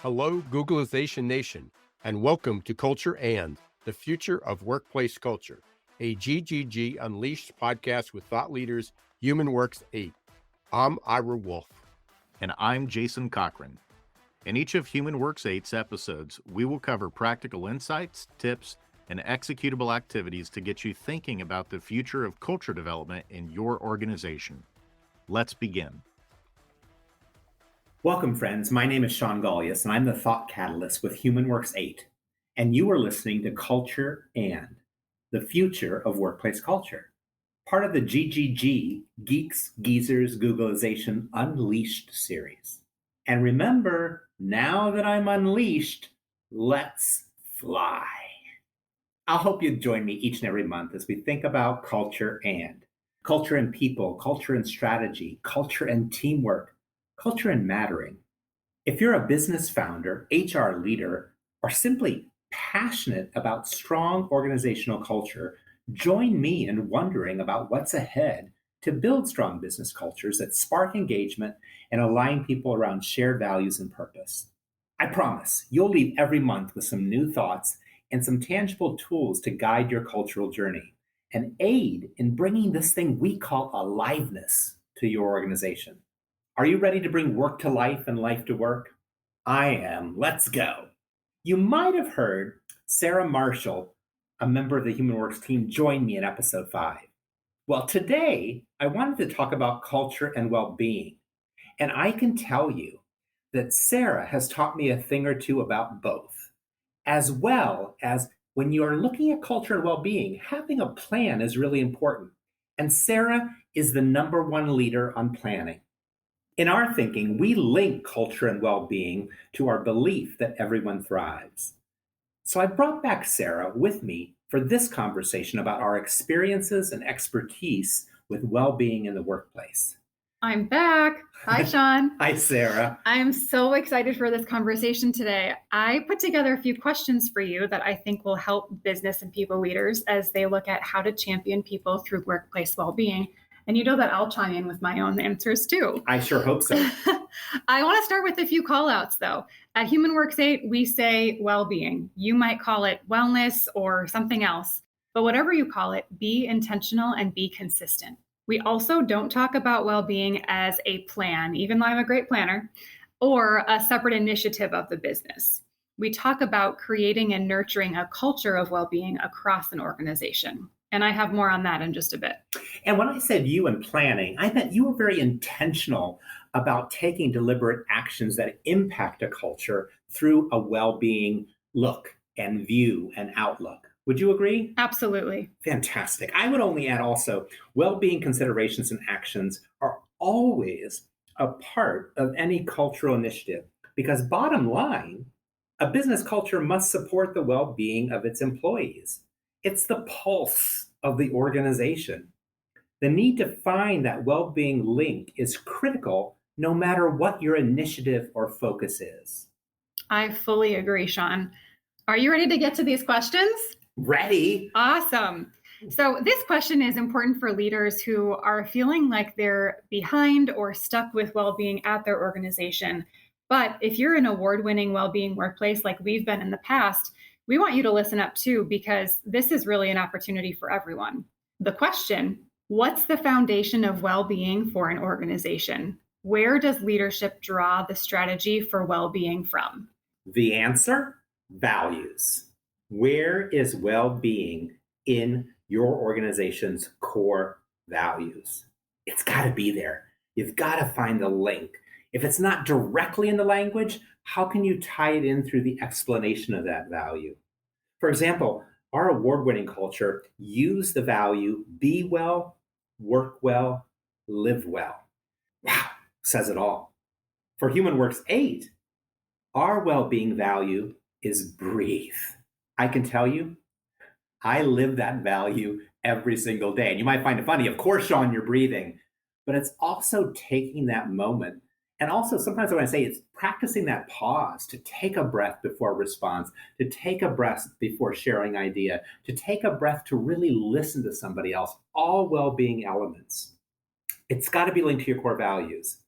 Hello, Googlization Nation, and welcome to Culture and the Future of Workplace Culture, a GGG Unleashed podcast with thought leaders, Humanworks8. I'm Ira Wolf. And I'm Jason Cochran. In each of Humanworks8's episodes, we will cover practical insights, tips, and executable activities to get you thinking about the future of culture development in your organization. Let's begin. Welcome, friends. My name is Shawn, and I'm the Thought Catalyst with Humanworks8. And you are listening to Culture and the Future of Workplace Culture, part of the GGG Geeks, Geezers, Googlization Unleashed series. And remember, now that I'm unleashed, let's fly. I hope you join me each and every month as we think about culture and people, culture and strategy, culture and teamwork, culture and mattering. If you're a business founder, HR leader, or simply passionate about strong organizational culture, join me in wondering about what's ahead to build strong business cultures that spark engagement and align people around shared values and purpose. I promise you'll leave every month with some new thoughts and some tangible tools to guide your cultural journey and aid in bringing this thing we call aliveness to your organization. Are you ready to bring work to life and life to work? I am. Let's go. You might have heard Sarah Marshall, a member of the Humanworks team, join me in episode 5. Well, today I wanted to talk about culture and well-being. And I can tell you that Sarah has taught me a thing or two about both, as well as when you are looking at culture and well-being, having a plan is really important. And Sarah is the number one leader on planning. In our thinking, we link culture and well-being to our belief that everyone thrives. So I brought back Sarah with me for this conversation about our experiences and expertise with well-being in the workplace. I'm back. Hi, Shawn. Hi, Sarah. I'm so excited for this conversation today. I put together a few questions for you that I think will help business and people leaders as they look at how to champion people through workplace well-being. And you know that I'll chime in with my own answers too. I sure hope so. I want to start with a few call outs though. At Humanworks8, we say well-being. You might call it wellness or something else, but whatever you call it, be intentional and be consistent. We also don't talk about well-being as a plan, even though I'm a great planner, or a separate initiative of the business. We talk about creating and nurturing a culture of well-being across an organization. And I have more on that in just a bit. And when I said you and planning, I meant you were very intentional about taking deliberate actions that impact a culture through a well-being look and view and outlook. Would you agree? Absolutely. Fantastic. I would only add also, well-being considerations and actions are always a part of any cultural initiative because bottom line, a business culture must support the well-being of its employees. It's the pulse of the organization. The need to find that well-being link is critical no matter what your initiative or focus is. I fully agree, Shawn. Are you ready to get to these questions? Ready. Awesome. So this question is important for leaders who are feeling like they're behind or stuck with well-being at their organization. But if you're an award-winning well-being workplace like we've been in the past, we want you to listen up too, because this is really an opportunity for everyone. The question, what's the foundation of well-being for an organization? Where does leadership draw the strategy for well-being from? The answer, values. Where is well-being in your organization's core values? It's got to be there. You've got to find the link. If it's not directly in the language, how can you tie it in through the explanation of that value? For example, our award-winning culture use the value, be well, work well, live well. Wow, says it all. For Humanworks8, our well-being value is breathe. I can tell you, I live that value every single day. And you might find it funny, of course, Shawn, you're breathing, but it's also taking that moment. And also sometimes when I say it's practicing that pause to take a breath before response, to take a breath before sharing idea, to take a breath to really listen to somebody else, all well-being elements. It's got to be linked to your core values.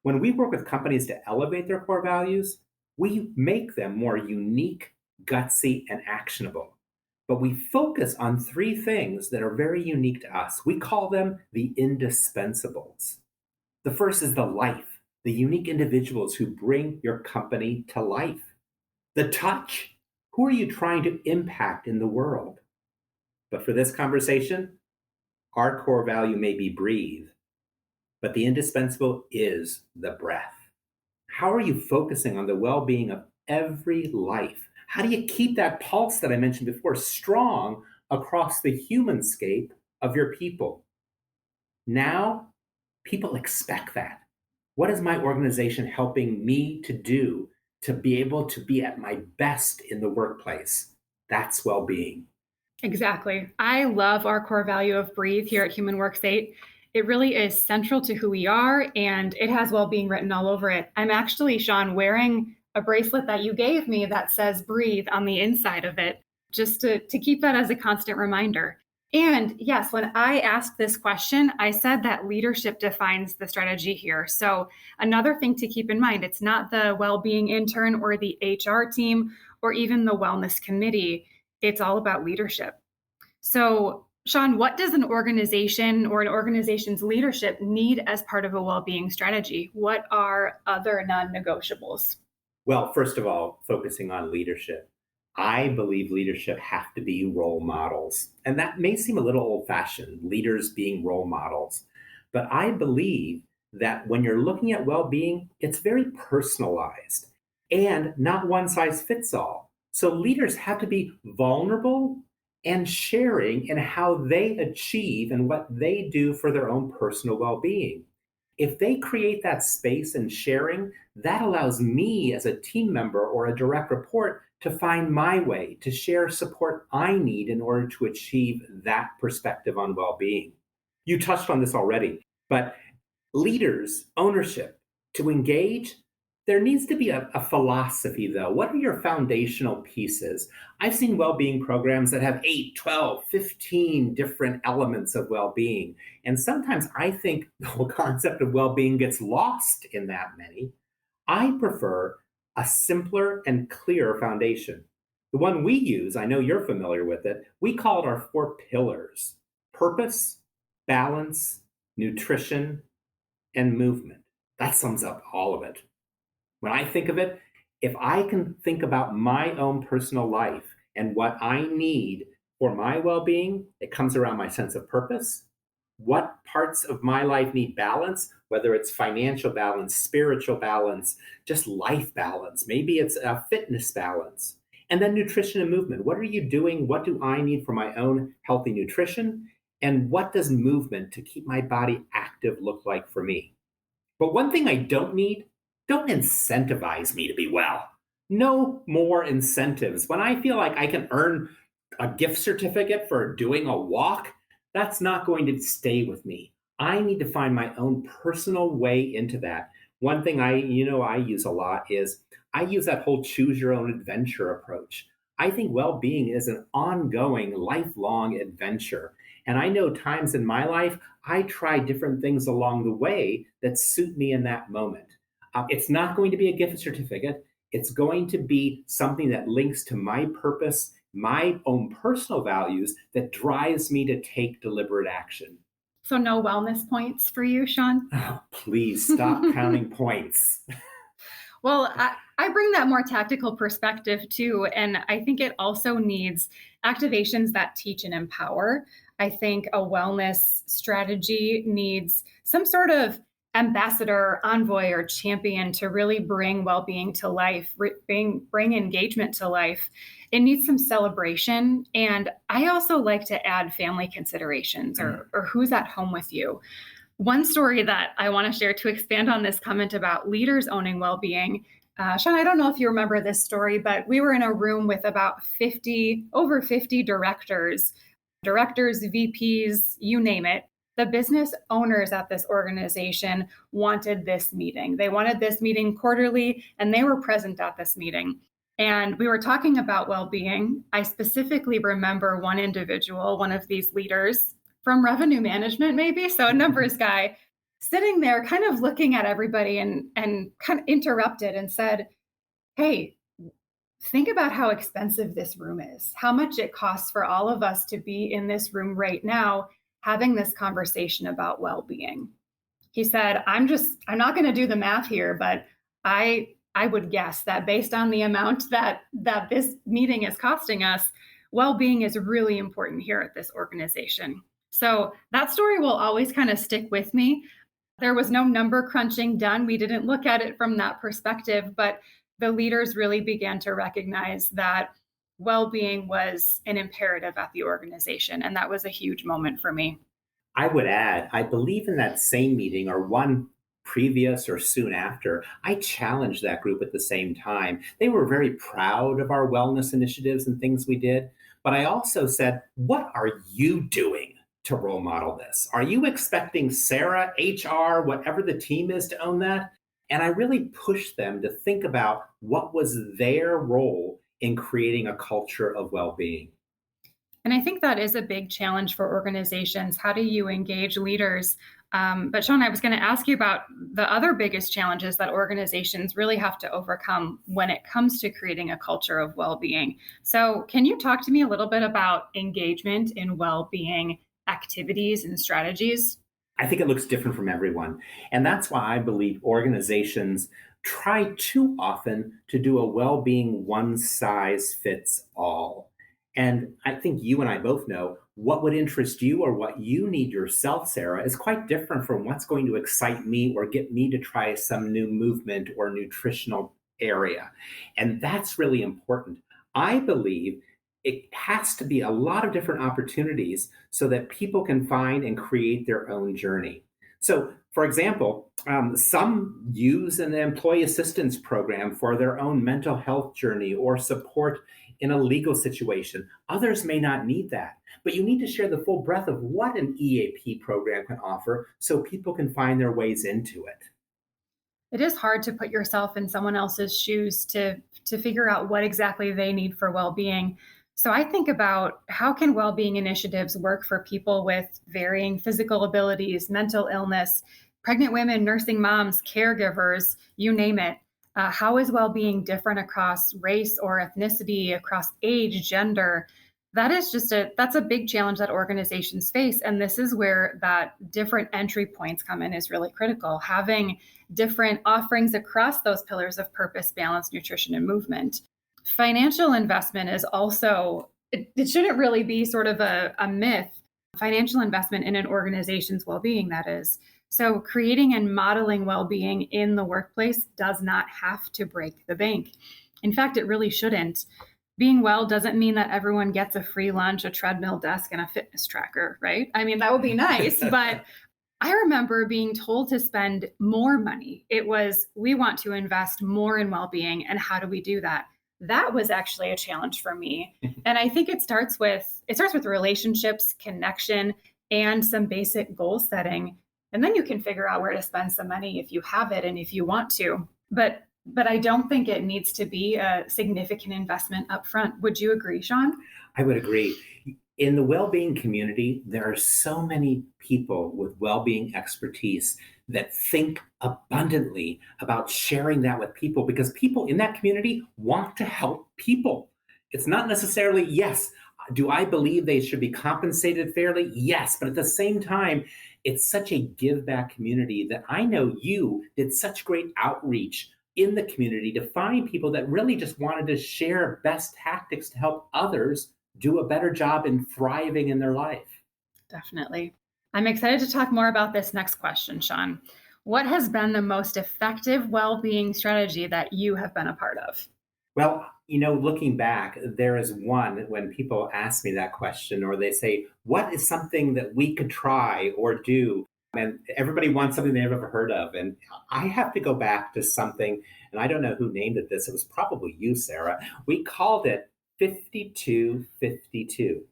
When we work with companies to elevate their core values, We make them more unique, gutsy, and actionable. But we focus on three things that are very unique to us. We call them the indispensables. The first is the life, the unique individuals who bring your company to life. The touch, who are you trying to impact in the world? But for this conversation, our core value may be breathe, but the indispensable is the breath. How are you focusing on the well-being of every life? How do you keep that pulse that I mentioned before strong across the humanscape of your people? Now, people expect that. What is my organization helping me to do to be able to be at my best in the workplace? That's well-being. Exactly. I love our core value of breathe here at Humanworks8. It really is central to who we are, and it has well-being written all over it. I'm actually, Shawn, wearing a bracelet that you gave me that says breathe on the inside of it, just to keep that as a constant reminder. And yes, when I asked this question, I said that leadership defines the strategy here. So another thing to keep in mind, it's not the well-being intern or the HR team or even the wellness committee. It's all about leadership. So Shawn, what does an organization or an organization's leadership need as part of a well-being strategy? What are other non-negotiables? Well, first of all, focusing on leadership. I believe leadership have to be role models. And that may seem a little old-fashioned, leaders being role models. But I believe that when you're looking at well-being, it's very personalized and not one size fits all. So leaders have to be vulnerable and sharing in how they achieve and what they do for their own personal well-being. If they create that space and sharing, that allows me as a team member or a direct report to find my way to share support I need in order to achieve that perspective on well-being. You touched on this already, but leaders, ownership, to engage, there needs to be a philosophy though. What are your foundational pieces? I've seen well-being programs that have 8, 12, 15 different elements of well-being. And sometimes I think the whole concept of well-being gets lost in that many. I prefer a simpler and clearer foundation. The one we use, I know you're familiar with it, we call it our 4 pillars: purpose, balance, nutrition, and movement. That sums up all of it. When I think of it, if I can think about my own personal life and what I need for my well-being, it comes around my sense of purpose. What parts of my life need balance, whether it's financial balance, spiritual balance, just life balance. Maybe it's a fitness balance. And then nutrition and movement. What are you doing? What do I need for my own healthy nutrition? And what does movement to keep my body active look like for me? But one thing I don't need, don't incentivize me to be well. No more incentives. When I feel like I can earn a gift certificate for doing a walk, that's not going to stay with me. I need to find my own personal way into that. One thing I use a lot is I use that whole choose your own adventure approach. I think well-being is an ongoing, lifelong adventure. And I know times in my life, I try different things along the way that suit me in that moment. It's not going to be a gift certificate. It's going to be something that links to my purpose, my own personal values that drives me to take deliberate action. So no wellness points for you, Shawn? Oh, please stop counting points. Well, I bring that more tactical perspective too. And I think it also needs activations that teach and empower. I think a wellness strategy needs some sort of ambassador, envoy, or champion to really bring well-being to life, bring engagement to life. It needs some celebration. And I also like to add family considerations or who's at home with you. One story that I want to share to expand on this comment about leaders owning well-being. Shawn, I don't know if you remember this story, but we were in a room with about over 50 directors, VPs, you name it. The business owners at this organization wanted this meeting. They wanted this meeting quarterly, and they were present at this meeting. And we were talking about well-being. I specifically remember one individual, one of these leaders from revenue management, maybe, so a numbers guy, sitting there kind of looking at everybody and kind of interrupted and said, hey, think about how expensive this room is, how much it costs for all of us to be in this room right now, having this conversation about well-being. He said, I'm not going to do the math here, but I would guess that based on the amount that this meeting is costing us, well-being is really important here at this organization. So that story will always kind of stick with me. There was no number crunching done. We didn't look at it from that perspective, but the leaders really began to recognize that well-being was an imperative at the organization. And that was a huge moment for me. I would add, I believe in that same meeting or one previous or soon after, I challenged that group at the same time. They were very proud of our wellness initiatives and things we did. But I also said, what are you doing to role model this? Are you expecting Sarah, HR, whatever the team is to own that? And I really pushed them to think about what was their role in creating a culture of well-being. And I think that is a big challenge for organizations. How do you engage leaders? But Shawn, I was going to ask you about the other biggest challenges that organizations really have to overcome when it comes to creating a culture of well-being. So can you talk to me a little bit about engagement in well-being activities and strategies? I think it looks different from everyone. And that's why I believe organizations try too often to do a well-being one size fits all. And I think you and I both know what would interest you or what you need yourself, Sarah, is quite different from what's going to excite me or get me to try some new movement or nutritional area. And that's really important. I believe it has to be a lot of different opportunities so that people can find and create their own journey. So, for example, some use an employee assistance program for their own mental health journey or support in a legal situation. Others may not need that, but you need to share the full breadth of what an EAP program can offer so people can find their ways into it. It is hard to put yourself in someone else's shoes to figure out what exactly they need for well-being. So I think about how can well-being initiatives work for people with varying physical abilities, mental illness, pregnant women, nursing moms, caregivers, you name it. How is well-being different across race or ethnicity, across age, gender? That's a big challenge that organizations face. And this is where that different entry points come in is really critical. Having different offerings across those pillars of purpose, balance, nutrition, and movement. Financial investment is also, it shouldn't really be sort of a myth. Financial investment in an organization's well-being, that is. So creating and modeling well-being in the workplace does not have to break the bank. In fact, it really shouldn't. Being well doesn't mean that everyone gets a free lunch, a treadmill desk, and a fitness tracker, right? I mean, that would be nice, but I remember being told to spend more money. It was, we want to invest more in well-being, and how do we do that? That was actually a challenge for me. And I think it starts with relationships, connection, and some basic goal setting. And then you can figure out where to spend some money if you have it and if you want to. But I don't think it needs to be a significant investment up front. Would you agree, Shawn? I would agree. In the well-being community, there are so many people with well-being expertise that think abundantly about sharing that with people because people in that community want to help people. It's not necessarily, yes, do I believe they should be compensated fairly? Yes, but at the same time, it's such a give back community that I know you did such great outreach in the community to find people that really just wanted to share best tactics to help others do a better job in thriving in their life. Definitely. I'm excited to talk more about this next question, Shawn. What has been the most effective well-being strategy that you have been a part of? Well, looking back, there is one when people ask me that question or they say, what is something that we could try or do? And everybody wants something they've never heard of. And I have to go back to something, and I don't know who named it this. It was probably you, Sarah. We called it 5252.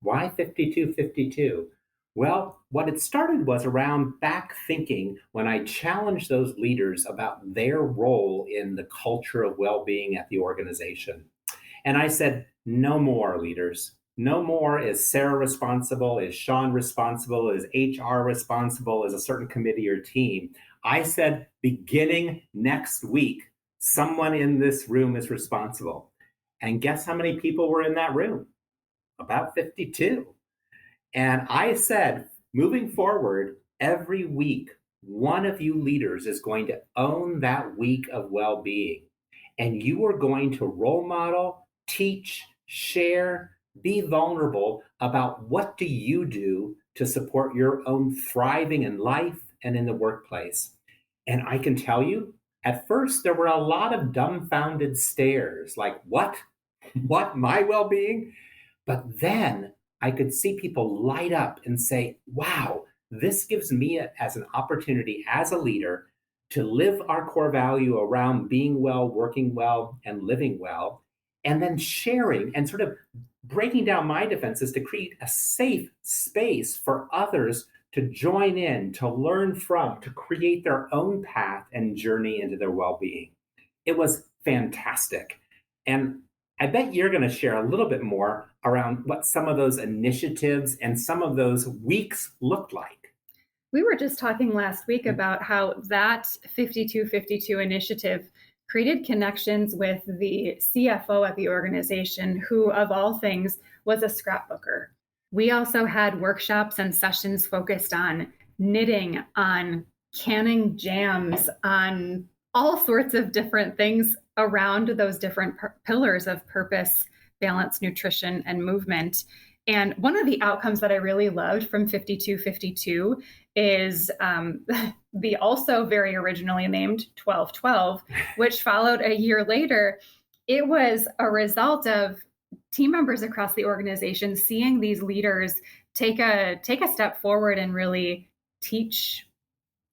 Why 5252? Well, what it started was around back thinking when I challenged those leaders about their role in the culture of well-being at the organization. And I said, no more leaders. No more is Sarah responsible, is Shawn responsible, is HR responsible, is a certain committee or team. I said, beginning next week, Someone in this room is responsible. And guess how many people were in that room? About 52. And I said, moving forward, every week, one of you leaders is going to own that week of well-being. And you are going to role model, teach, share, be vulnerable about what do you do to support your own thriving in life and in the workplace. And I can tell you, at first, there were a lot of dumbfounded stares, like, what? What, my well-being? But then I could see people light up and say, wow, this gives me as an opportunity as a leader to live our core value around being well, working well, and living well, and then sharing and sort of breaking down my defenses to create a safe space for others to join in, to learn from, to create their own path and journey into their well-being. It was fantastic. And I bet you're going to share a little bit more around what some of those initiatives and some of those weeks looked like. We were just talking last week about how that 5252 initiative created connections with the CFO at the organization, who, of all things, was a scrapbooker. We also had workshops and sessions focused on knitting, on canning jams, on all sorts of different things around those different pillars of purpose, balance, nutrition, and movement. And one of the outcomes that I really loved from 5252 is the also very originally named 1212, which followed a year later. It was a result of team members across the organization seeing these leaders take a step forward and really teach,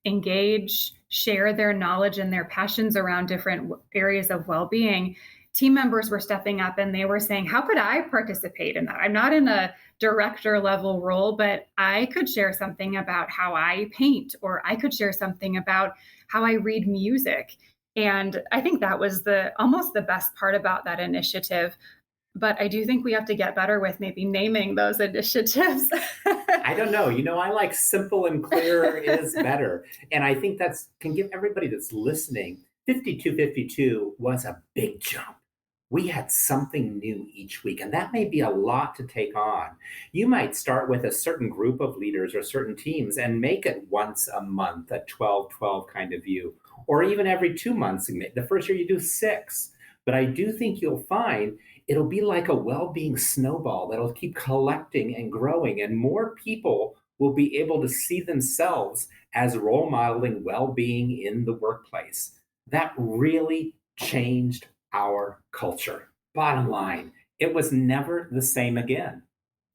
engage, share their knowledge and their passions around different areas of well-being. Team members were stepping up and they were saying, how could I participate in that? I'm not in a director level role, but I could share something about how I paint, or I could share something about how I read music. And I think that was almost the best part about that initiative. But I do think we have to get better with maybe naming those initiatives. I don't know. I like simple and clear is better. And I think that can give everybody that's listening, 5252 was a big jump. We had something new each week, and that may be a lot to take on. You might start with a certain group of leaders or certain teams and make it once a month, a 12-12 kind of view, or even every 2 months. The first year you do 6. But I do think you'll find it'll be like a well-being snowball that'll keep collecting and growing, and more people will be able to see themselves as role modeling well-being in the workplace. That really changed our culture. Bottom line, it was never the same again.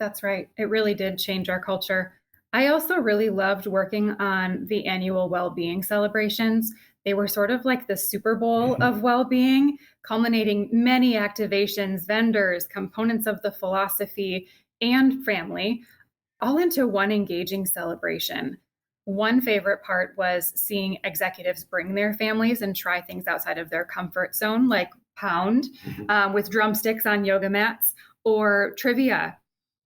That's right. It really did change our culture. I also really loved working on the annual well-being celebrations. They were sort of like the Super Bowl of well-being, culminating many activations, vendors, components of the philosophy, and family, all into one engaging celebration. One favorite part was seeing executives bring their families and try things outside of their comfort zone, like pound with drumsticks on yoga mats, or trivia.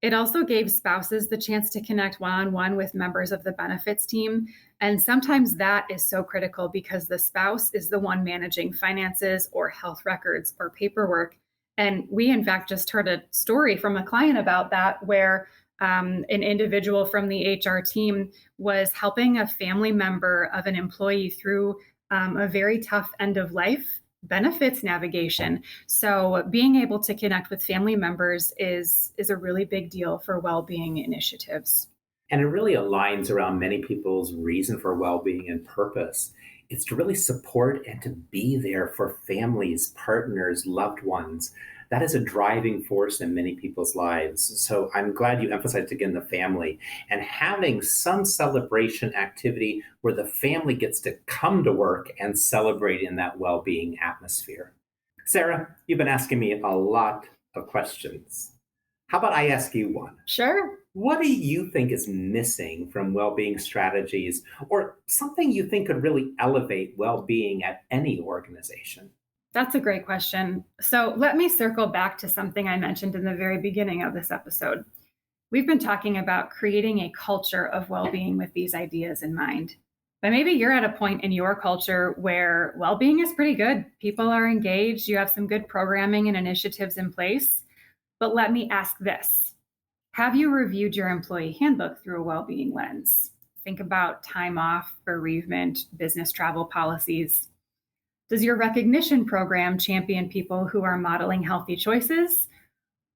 It also gave spouses the chance to connect one-on-one with members of the benefits team. And sometimes that is so critical because the spouse is the one managing finances or health records or paperwork. And we, in fact, just heard a story from a client about that, where an individual from the HR team was helping a family member of an employee through a very tough end of life benefits navigation. So being able to connect with family members is a really big deal for well-being initiatives. And it really aligns around many people's reason for well-being and purpose. It's to really support and to be there for families, partners, loved ones. That is a driving force in many people's lives. So I'm glad you emphasized again the family, and having some celebration activity where the family gets to come to work and celebrate in that well-being atmosphere. Sarah, you've been asking me a lot of questions. How about I ask you one? Sure. What do you think is missing from well-being strategies, or something you think could really elevate well-being at any organization? That's a great question. So let me circle back to something I mentioned in the very beginning of this episode. We've been talking about creating a culture of well-being with these ideas in mind. But maybe you're at a point in your culture where well-being is pretty good. People are engaged. You have some good programming and initiatives in place. But let me ask this. Have you reviewed your employee handbook through a well-being lens? Think about time off, bereavement, business travel policies. Does your recognition program champion people who are modeling healthy choices?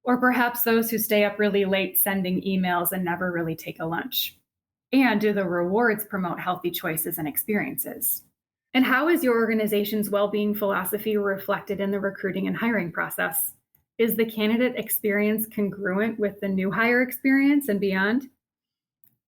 Or perhaps those who stay up really late sending emails and never really take a lunch? And do the rewards promote healthy choices and experiences? And how is your organization's well-being philosophy reflected in the recruiting and hiring process? Is the candidate experience congruent with the new hire experience and beyond?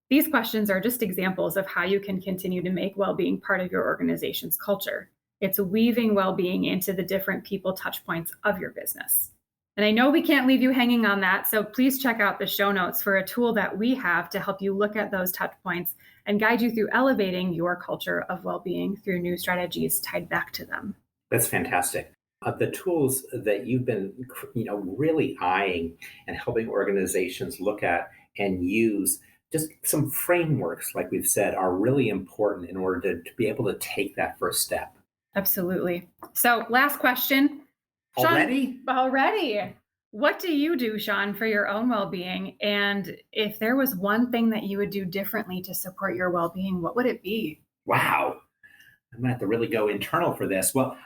These questions are just examples of how you can continue to make well-being part of your organization's culture. It's weaving well-being into the different people touchpoints of your business. And I know we can't leave you hanging on that, so please check out the show notes for a tool that we have to help you look at those touch points and guide you through elevating your culture of well-being through new strategies tied back to them. That's fantastic. The tools that you've been, really eyeing and helping organizations look at and use, just some frameworks, like we've said, are really important in order to be able to take that first step. Absolutely. So last question. Already? Shawn, already. What do you do, Shawn, for your own well-being? And if there was one thing that you would do differently to support your well-being, what would it be? Wow. I'm going to have to really go internal for this. Well,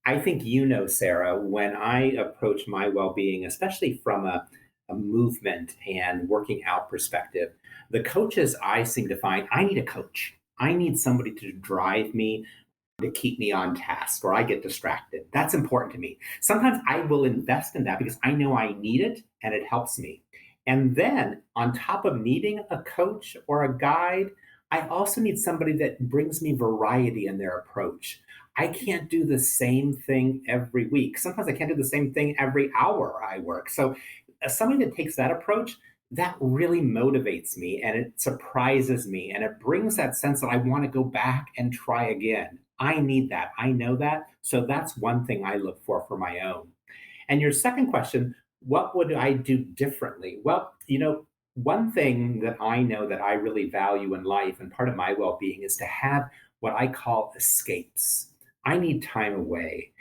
I think Sarah, when I approach my well-being, especially from a movement and working out perspective, the coaches I seem to find, I need a coach. I need somebody to drive me, to keep me on task, or I get distracted. That's important to me. Sometimes I will invest in that because I know I need it and it helps me. And then on top of needing a coach or a guide, I also need somebody that brings me variety in their approach. I can't do the same thing every week. Sometimes I can't do the same thing every hour I work. So as somebody that takes that approach, that really motivates me and it surprises me and it brings that sense that I want to go back and try again. I need that. I know that. So that's one thing I look for my own. And your second question, what would I do differently? Well, one thing that I know that I really value in life and part of my well-being is to have what I call escapes. I need time away.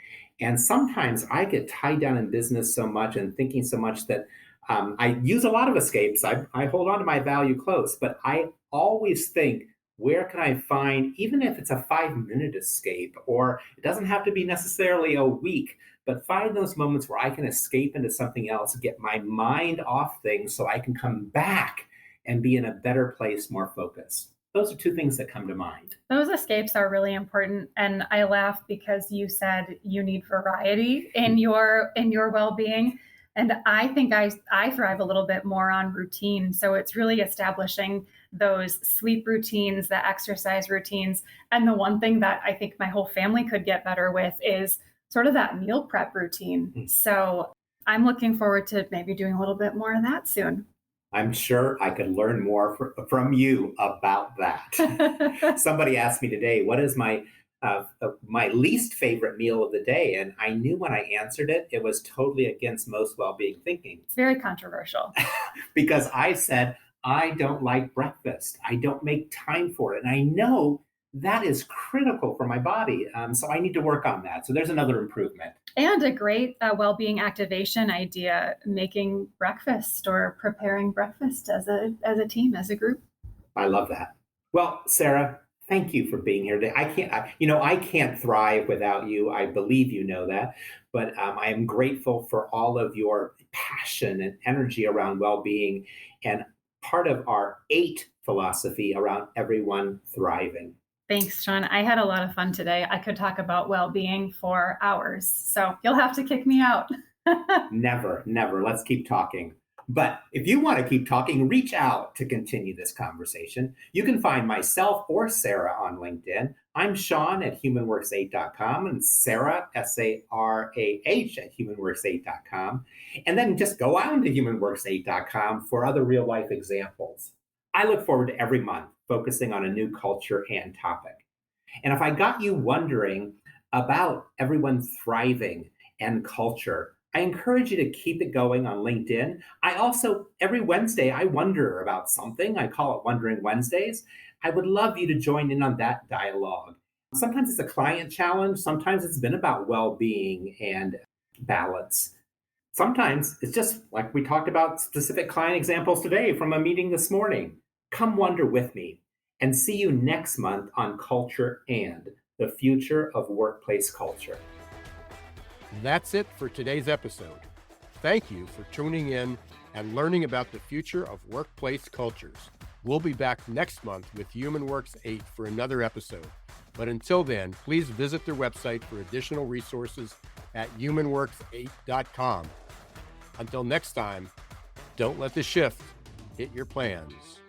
And sometimes I get tied down in business so much and thinking so much that I use a lot of escapes. I hold on to my value close, but I always think, where can I find, even if it's a 5-minute escape, or it doesn't have to be necessarily a week, but find those moments where I can escape into something else, get my mind off things so I can come back and be in a better place, more focused. Those are two things that come to mind. Those escapes are really important. And I laugh because you said you need variety in your well-being. And I think I thrive a little bit more on routine. So it's really establishing those sleep routines, the exercise routines. And the one thing that I think my whole family could get better with is sort of that meal prep routine. So I'm looking forward to maybe doing a little bit more of that soon. I'm sure I could learn more from you about that. Somebody asked me today, what is my least favorite meal of the day? And I knew when I answered it, it was totally against most well-being thinking. It's very controversial. Because I said, I don't like breakfast. I don't make time for it. And I know that is critical for my body. So I need to work on that. So there's another improvement. And a great well-being activation idea, making breakfast or preparing breakfast as a team, as a group. I love that. Well, Sarah, thank you for being here today. I can't thrive without you. I believe you know that. But I am grateful for all of your passion and energy around well-being and part of our 8 philosophy around everyone thriving. Thanks, Shawn. I had a lot of fun today. I could talk about well-being for hours, so you'll have to kick me out. Never. Let's keep talking. But if you want to keep talking, reach out to continue this conversation. You can find myself or Sarah on LinkedIn. I'm Shawn at Humanworks8.com and Sarah, Sarah, at Humanworks8.com. And then just go on to Humanworks8.com for other real-life examples. I look forward to every month focusing on a new culture and topic. And if I got you wondering about everyone thriving and culture, I encourage you to keep it going on LinkedIn. I also, every Wednesday, I wonder about something. I call it Wondering Wednesdays. I would love you to join in on that dialogue. Sometimes it's a client challenge, sometimes it's been about well being and balance. Sometimes it's just like we talked about specific client examples today from a meeting this morning. Come wonder with me and see you next month on Culture and the Future of Workplace Culture. That's it for today's episode. Thank you for tuning in and learning about the future of workplace cultures. We'll be back next month with Humanworks8 for another episode. But until then, please visit their website for additional resources at humanworks8.com. Until next time, don't let the shift hit your plans.